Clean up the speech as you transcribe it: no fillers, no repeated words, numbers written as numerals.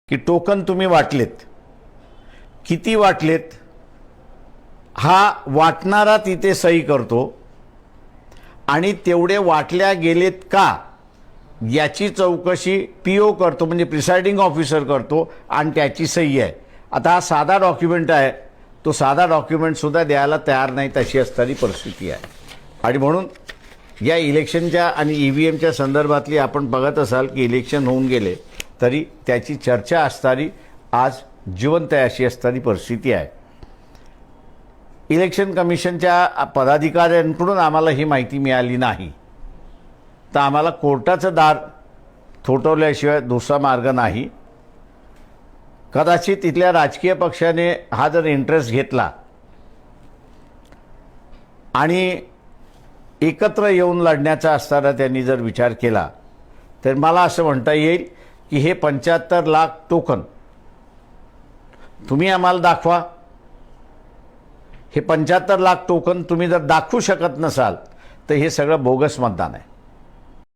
की टोकन तुम्ही वाटलेत, किती वाटलेत, हा वाटणारा तिथे सही करतो आणि तेवढे वाटल्या गेलेत का याची चौकशी पीओ करतो, म्हणजे प्रिसाइडिंग ऑफिसर करतो आणि त्याची सही आहे. आता हा साधा डॉक्युमेंट आहे, तो साधा डॉक्युमेंटसुद्धा द्यायला तयार नाही तशी असणारी परिस्थिती आहे. आणि म्हणून या इलेक्शनच्या आणि EVMच्या संदर्भातली आपण बघत असाल की इलेक्शन होऊन गेले तरी त्याची चर्चा असणारी आज जिवंत अशी असणारी परिस्थिती आहे. इलेक्शन कमिशनच्या पदाधिकाऱ्यांकडून आम्हाला ही माहिती मिळाली नाही, तर आम्हाला कोर्टाचं दार थोटवल्याशिवाय दुसरा मार्ग नाही. कदाचित इथल्या राजकीय पक्षाने हा जर इंटरेस्ट घेतला आणि एकत्र येऊन लढण्याचा असताना त्यांनी जर विचार केला तर मला असं म्हणता येईल की हे 75 लाख टोकन तुम्ही आम्हाला दाखवा. हे 75 लाख टोकन तुम्ही जर दाखवू शकत नसाल तर हे सगळं बोगस मतदान आहे.